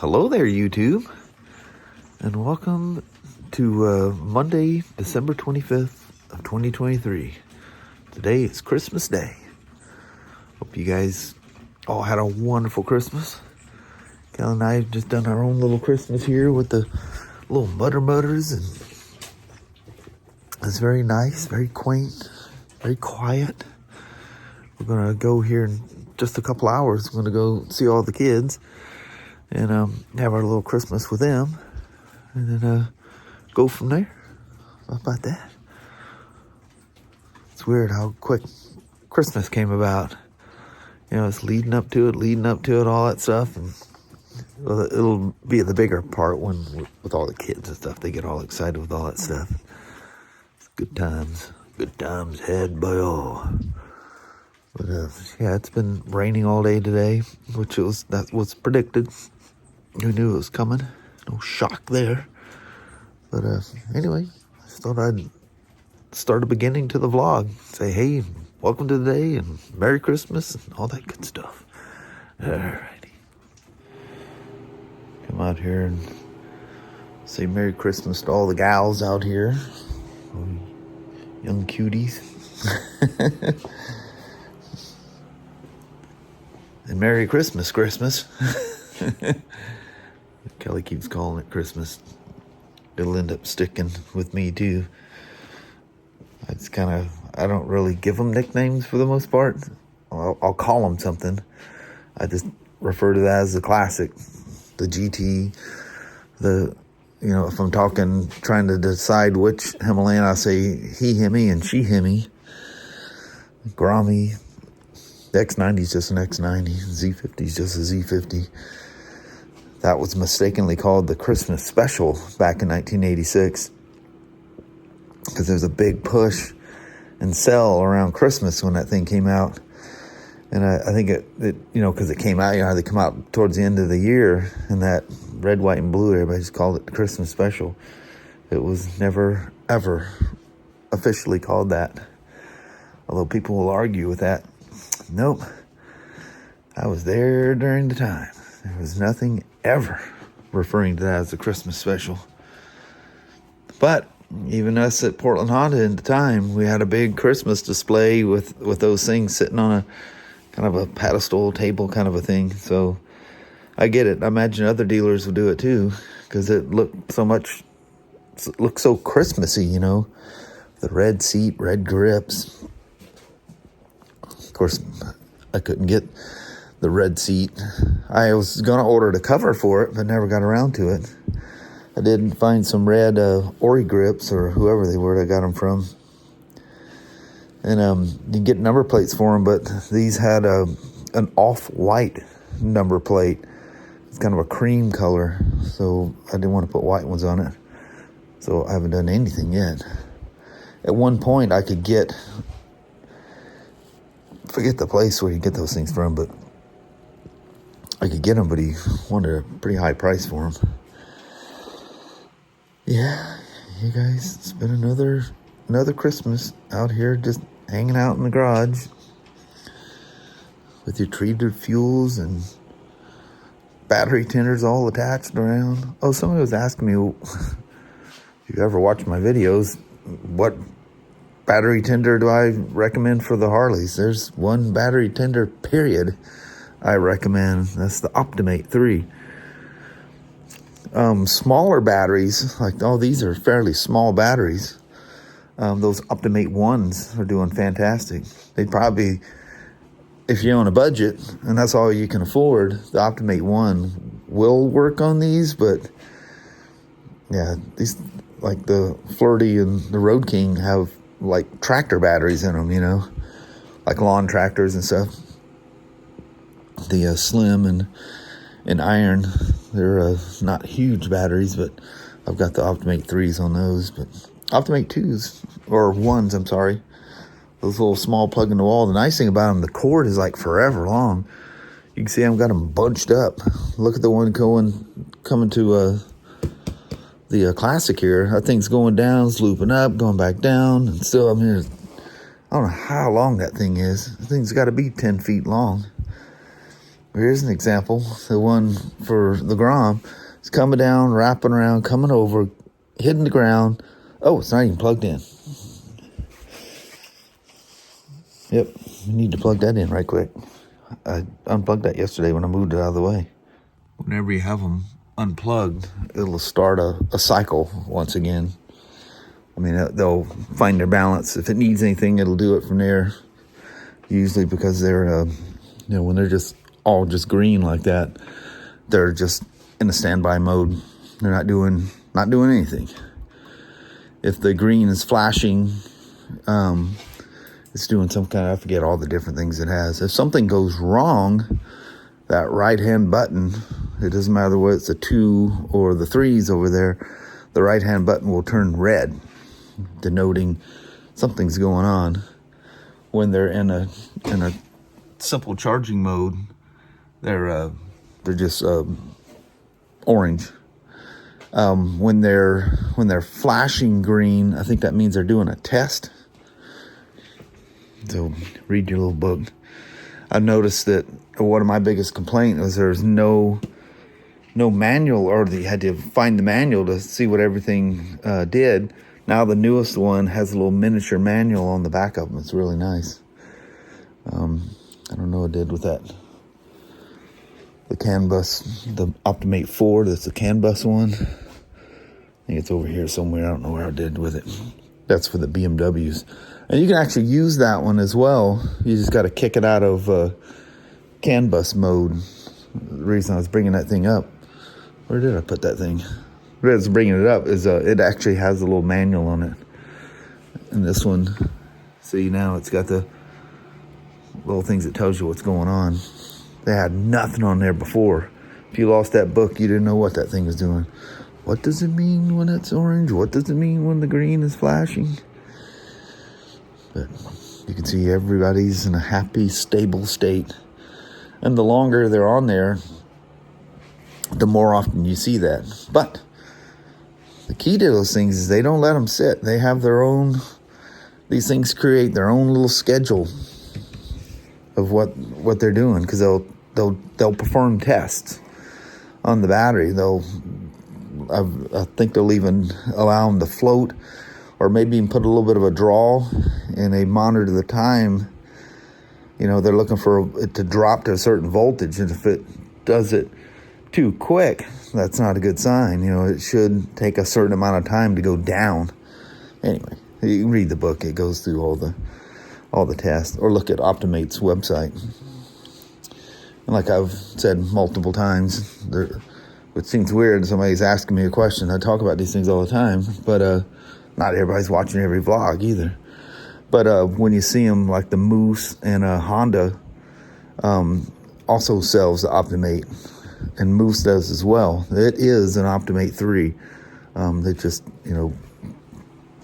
Hello there, YouTube, and welcome to Monday, December 25th of 2023. Today is Christmas Day. Hope you guys all had a wonderful Christmas. Kelly and I have just done our own little Christmas here with the little mutters, and it's very nice, very quaint, very quiet. We're gonna go here in just a couple hours. We're gonna go see all the kids and have our little Christmas with them, and then go from there. How about that? It's weird how quick Christmas came about. You know, it's leading up to it, all that stuff, and it'll be the bigger part when with all the kids and stuff. They get all excited with all that stuff. It's good times had by all. But yeah, it's been raining all day today, that was predicted. Who knew it was coming? No shock there. But anyway, I just thought I'd start a beginning to the vlog. Say, hey, welcome to the day and Merry Christmas and all that good stuff. Alrighty. Come out here and say Merry Christmas to all the gals out here. Young cuties. And Merry Christmas. Kelly keeps calling it Christmas. It'll end up sticking with me too. I don't really give them nicknames for the most part. I'll call them something. I just refer to that as the classic, the GT, if I'm trying to decide which Himalayan, I say he, himmy, and she, himmy. Grammy. The X90 is just an X90. Z50 is just a Z50. That was mistakenly called the Christmas Special back in 1986 because there was a big push and sell around Christmas when that thing came out. And I think it because it came out, they come out towards the end of the year, and that red, white, and blue, everybody just called it the Christmas Special. It was never, ever officially called that. Although people will argue with that. Nope. I was there during the time. There was nothing ever referring to that as a Christmas Special. But even us at Portland Honda at the time, we had a big Christmas display with those things sitting on a kind of a pedestal table kind of a thing. So I get it. I imagine other dealers would do it too, because it looked so Christmassy, The red seat, red grips. Of course, I couldn't get the red seat. I was going to order the cover for it, but never got around to it. I did find some red Ori grips, or whoever they were I got them from. And you can get number plates for them, but these had an off-white number plate. It's kind of a cream color, so I didn't want to put white ones on it. So I haven't done anything yet. At one point, I could forget the place where you get those things from, but I could get them, but he wanted a pretty high price for them. Yeah, you guys, it's been another Christmas out here just hanging out in the garage with your treated fuels and battery tenders all attached around. Oh, somebody was asking me, if you ever watch my videos, what battery tender do I recommend for the Harleys? There's one battery tender, period, I recommend. That's the Optimate 3. Smaller batteries, these are fairly small batteries. Those Optimate 1s are doing fantastic. They'd probably, if you're on a budget, and that's all you can afford, the Optimate 1 will work on these, but yeah, these, like the Flirty and the Road King, have like tractor batteries in them, like lawn tractors and stuff. The Slim and Iron, they're not huge batteries, but I've got the Optimate 3s on those. But Optimate 2s, or 1s, I'm sorry, those little small plug in the wall. The nice thing about them, the cord is like forever long. You can see I've got them bunched up. Look at the one coming to the Classic here. That thing's going down, it's looping up, going back down, and still, I don't know how long that thing is. The thing's got to be 10 feet long. Here's an example. The one for the Grom is coming down, wrapping around, coming over, hitting the ground. Oh, it's not even plugged in. Yep, we need to plug that in right quick. I unplugged that yesterday when I moved it out of the way. Whenever you have them unplugged, it'll start a cycle once again. I mean, they'll find their balance. If it needs anything, it'll do it from there. Usually because they're, when they're just all just green like that, they're just in a standby mode. They're not doing anything. If the green is flashing, it's doing some kind of, I forget all the different things it has. If something goes wrong, that right-hand button, it doesn't matter whether it's a 2 or the 3s over there, the right-hand button will turn red, denoting something's going on. When they're in a simple charging mode, they're just orange. When they're flashing green, I think that means they're doing a test. So read your little book. I noticed that one of my biggest complaints was there's no manual, or you had to find the manual to see what everything did. Now the newest one has a little miniature manual on the back of them. It's really nice. I don't know what it did with that. The CAN bus, the Optimate 4, that's the CAN bus one. I think it's over here somewhere. I don't know where I did with it. That's for the BMWs. And you can actually use that one as well. You just got to kick it out of CAN bus mode. The reason I was bringing that thing up, where did I put that thing? The reason I was bringing it up is it actually has a little manual on it. And this one, see now it's got the little things that tells you what's going on. They had nothing on there before. If you lost that book, you didn't know what that thing was doing. What does it mean when it's orange? What does it mean when the green is flashing? But you can see everybody's in a happy, stable state. And the longer they're on there, the more often you see that. But the key to those things is they don't let them sit. They have their own, these things create their own little schedule of what they're doing, because they'll perform tests on the battery. I think they'll even allow them to float, or maybe even put a little bit of a draw, and they monitor the time. You know, they're looking for it to drop to a certain voltage, and if it does it too quick, that's not a good sign. You know, it should take a certain amount of time to go down. Anyway, you can read the book. It goes through all the tests, or look at Optimate's website. And like I've said multiple times, it seems weird somebody's asking me a question. I talk about these things all the time, but not everybody's watching every vlog either. But when you see them, like the Moose and Honda also sells the Optimate, and Moose does as well. It is an Optimate 3. They just,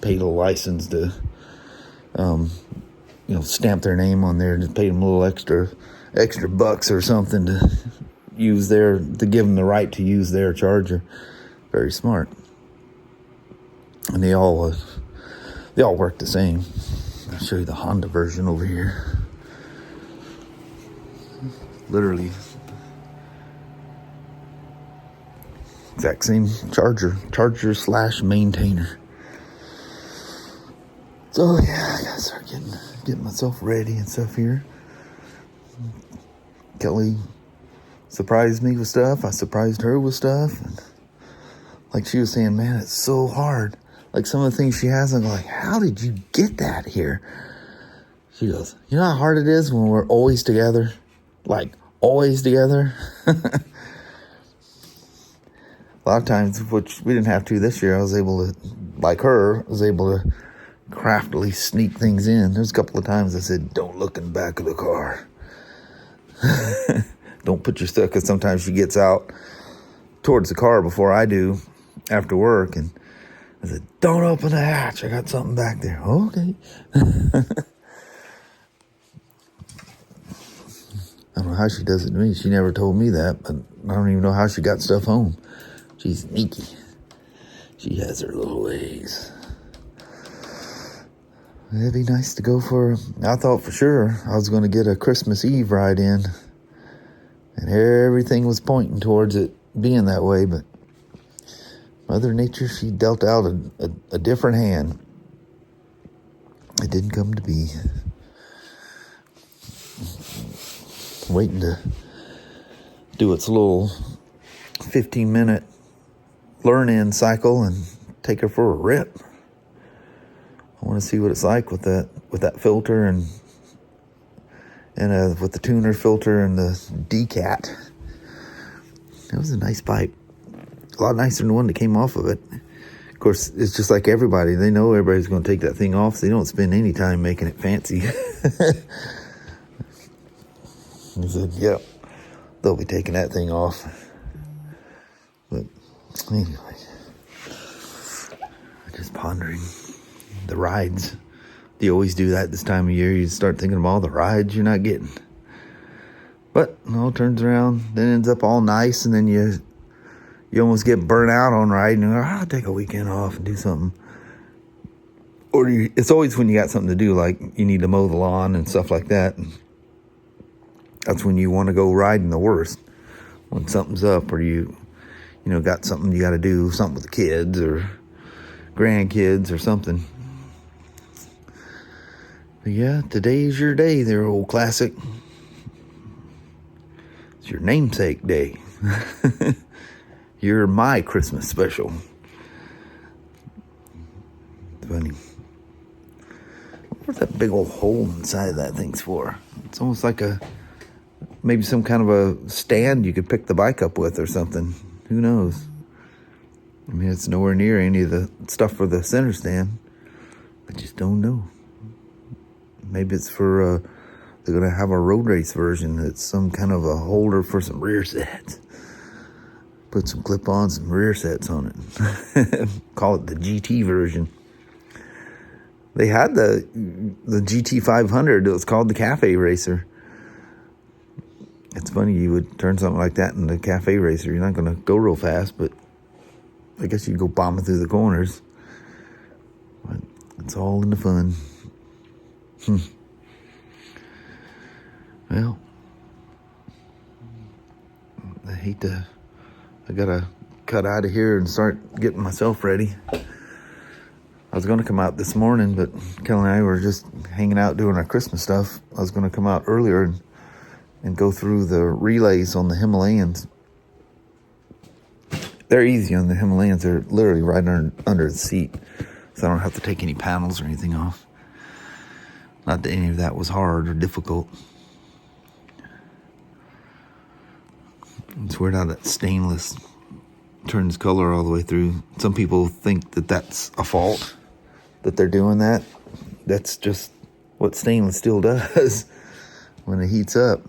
paid a license to, stamp their name on there, and just paid them a little extra bucks or something to give them the right to use their charger. Very smart. And they all work the same. I'll show you the Honda version over here. Literally exact same charger / maintainer. So yeah, I gotta start getting myself ready and stuff here. Kelly surprised me with stuff. I surprised her with stuff. And like she was saying, man, it's so hard. Like some of the things she has, I'm like, how did you get that here? She goes, you know how hard it is when we're always together? Like, always together? A lot of times, which we didn't have to this year, I was able to craftily sneak things in. There's a couple of times I said, don't look in the back of the car. Don't put your stuff, because sometimes she gets out towards the car before I do after work, and I said, don't open the hatch. I got something back there. Okay. I don't know how she does it to me. She never told me that, but I don't even know how she got stuff home. She's sneaky. She has her little ways. It'd be nice to go I thought for sure I was going to get a Christmas Eve ride in. And everything was pointing towards it being that way, but Mother Nature, she dealt out a different hand. It didn't come to be. Waiting to do its little 15-minute learn-in cycle and take her for a rip. I want to see what it's like with that filter and with the tuner filter and the decat. That was a nice pipe. A lot nicer than the one that came off of it. Of course, it's just like everybody. They know everybody's going to take that thing off, so they don't spend any time making it fancy. I said, yep, they'll be taking that thing off. But anyway, just pondering the rides. You always do that this time of year. You start thinking of all the rides you're not getting. But it all turns around, then ends up all nice, and then you almost get burnt out on riding. And I'll take a weekend off and do something. Or it's always when you got something to do, like you need to mow the lawn and stuff like that. And that's when you want to go riding the worst. When something's up, or you got something you got to do, something with the kids or grandkids or something. But yeah, today's your day there, old classic. It's your namesake day. You're my Christmas special. Funny. What's that big old hole inside of that thing's for? It's almost like maybe some kind of a stand you could pick the bike up with or something. Who knows? I mean, it's nowhere near any of the stuff for the center stand. I just don't know. Maybe it's for, they're going to have a road race version. It's some kind of a holder for some rear sets. Put some clip-ons and rear sets on it. Call it the GT version. They had the GT 500. It was called the Cafe Racer. It's funny, you would turn something like that in the Cafe Racer. You're not going to go real fast, but I guess you'd go bombing through the corners. But it's all in the fun. Well, I gotta cut out of here and start getting myself ready. I was gonna come out this morning, but Kelly and I were just hanging out doing our Christmas stuff. I was gonna come out earlier and go through the relays on the Himalayans. They're easy on the Himalayans. They're literally right under the seat, so I don't have to take any panels or anything off. Not that any of that was hard or difficult. It's weird how that stainless turns color all the way through. Some people think that that's a fault, that they're doing that. That's just what stainless steel does when it heats up.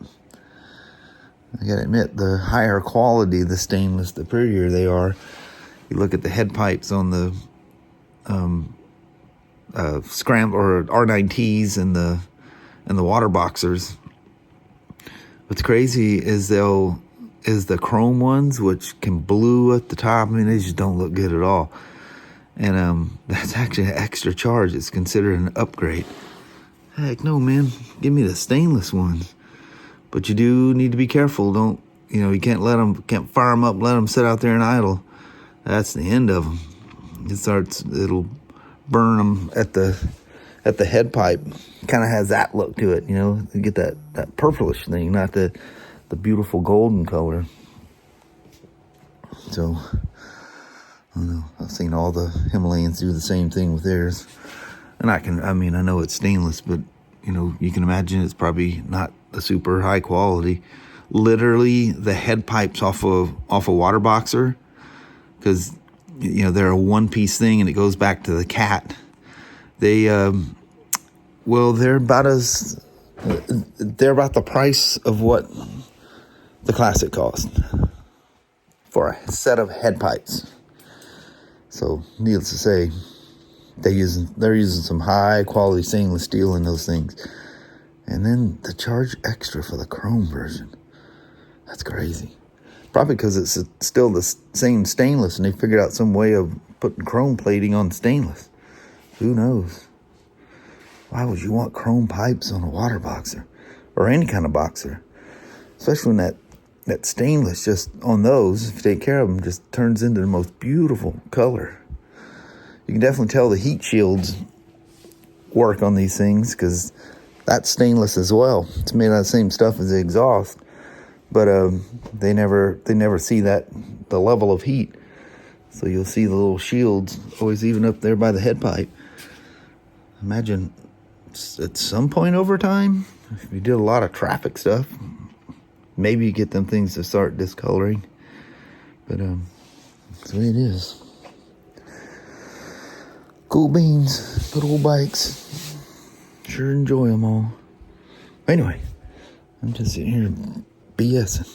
I gotta admit, the higher quality the stainless, the prettier they are. You look at the head pipes on the scramble or R9Ts and the water boxers. What's crazy is the chrome ones, which can blue at the top. I mean, they just don't look good at all. And that's actually an extra charge. It's considered an upgrade. Heck no, man. Give me the stainless ones. But you do need to be careful. You can't fire them up, let them sit out there and idle. That's the end of them. It'll burn them at the head pipe. Kind of has that look to it, You get that purplish thing, not the beautiful golden color. So, I don't know. I've seen all the Himalayans do the same thing with theirs. And I know it's stainless, but, you can imagine it's probably not a super high quality. Literally, the head pipes off a water boxer, because, they're a one-piece thing and it goes back to the cat. They're about the price of what the Classic cost for a set of head pipes. So, needless to say, they're using some high quality stainless steel in those things. And then the charge extra for the chrome version. That's crazy. Probably because it's still the same stainless and they figured out some way of putting chrome plating on stainless. Who knows? Why would you want chrome pipes on a water boxer? Or any kind of boxer? Especially when that stainless just on those, if you take care of them, just turns into the most beautiful color. You can definitely tell the heat shields work on these things because that's stainless as well. It's made out of the same stuff as the exhaust, but they never see the level of heat. So you'll see the little shields always even up there by the head pipe. Imagine at some point over time, if you did a lot of traffic stuff, maybe you get them things to start discoloring. But that's the way it is. Cool beans, good old bikes. Sure enjoy them all. Anyway, I'm just sitting here BSing,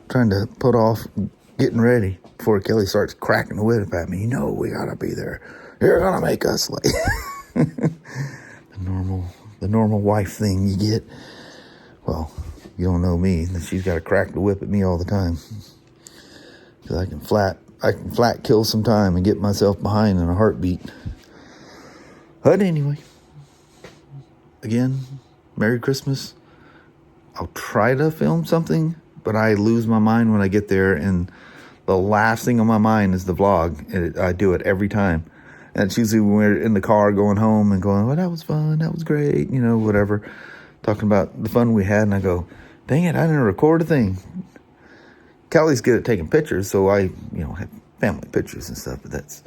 trying to put off getting ready before Kelly starts cracking the whip at me. You know we gotta be there. You're gonna make us late. The normal wife thing you get. Well, you don't know me. She's got to crack the whip at me all the time. Because I can flat kill some time and get myself behind in a heartbeat. But anyway, again, Merry Christmas. I'll try to film something, but I lose my mind when I get there, and the last thing on my mind is the vlog. I do it every time. And it's usually when we're in the car going home and going, oh, that was fun, that was great, you know, whatever. Talking about the fun we had, and I go, dang it, I didn't record a thing. Kelly's good at taking pictures, so I, have family pictures and stuff, but that's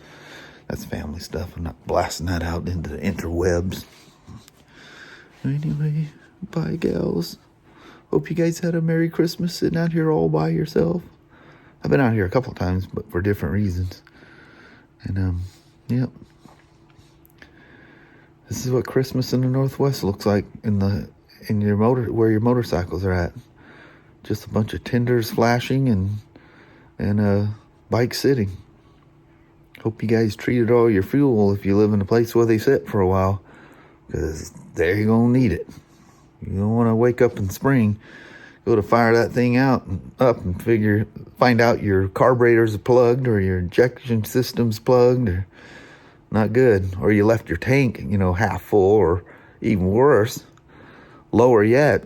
family stuff. I'm not blasting that out into the interwebs. Anyway, bye, gals. Hope you guys had a Merry Christmas sitting out here all by yourself. I've been out here a couple of times, but for different reasons. And, yep. This is what Christmas in the Northwest looks like where your motorcycles are at. Just a bunch of tenders flashing and bikes sitting. Hope you guys treated all your fuel if you live in a place where they sit for a while, because there you're gonna need it. You don't want to wake up in spring, go to fire that thing up and find out your carburetor's plugged or your injection system's plugged, or not good, or you left your tank, half full, or even worse, lower yet,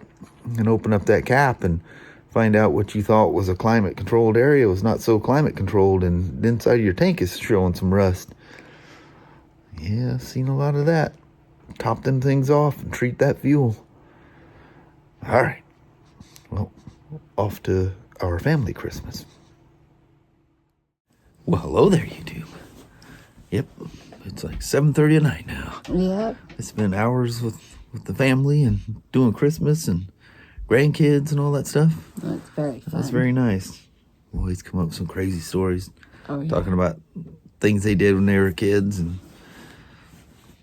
and open up that cap and find out what you thought was a climate controlled area was not so climate controlled, and the inside of your tank is showing some rust. Yeah, I've seen a lot of that. Top them things off and treat that fuel. All right. Well, off to our family Christmas. Well, hello there, YouTube. Yep, it's like 7:30 at night now. Yep. I spent hours with the family and doing Christmas and grandkids and all that stuff. That's very fun. That's very nice. We'll always come up with some crazy stories. Oh, yeah. Talking about things they did when they were kids and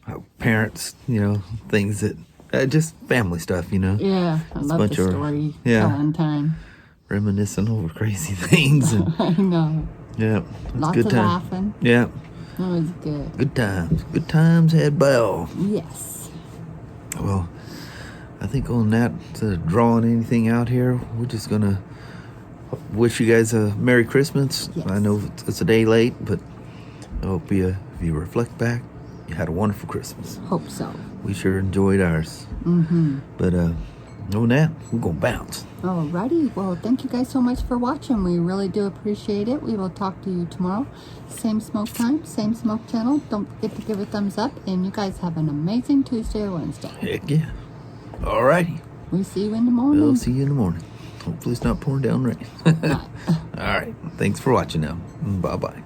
how parents, things that, just family stuff, Yeah, I love the story telling time. Reminiscing over crazy things. And, I know. Yeah. Lots of laughing. Yeah. It was good. Good times. Good times had Bell. Yes. Well, I think on that, instead of drawing anything out here, we're just going to wish you guys a Merry Christmas. Yes. I know it's a day late, but I hope if you reflect back, you had a wonderful Christmas. Hope so. We sure enjoyed ours. Mm-hmm. But on that, we're going to bounce. Alrighty. Well, thank you guys so much for watching. We really do appreciate it. We will talk to you tomorrow. Same smoke time, same smoke channel. Don't forget to give a thumbs up. And you guys have an amazing Tuesday or Wednesday. Heck yeah. Alrighty. We'll see you in the morning. We'll see you in the morning. Hopefully it's not pouring down rain. All right. Thanks for watching now. Bye-bye.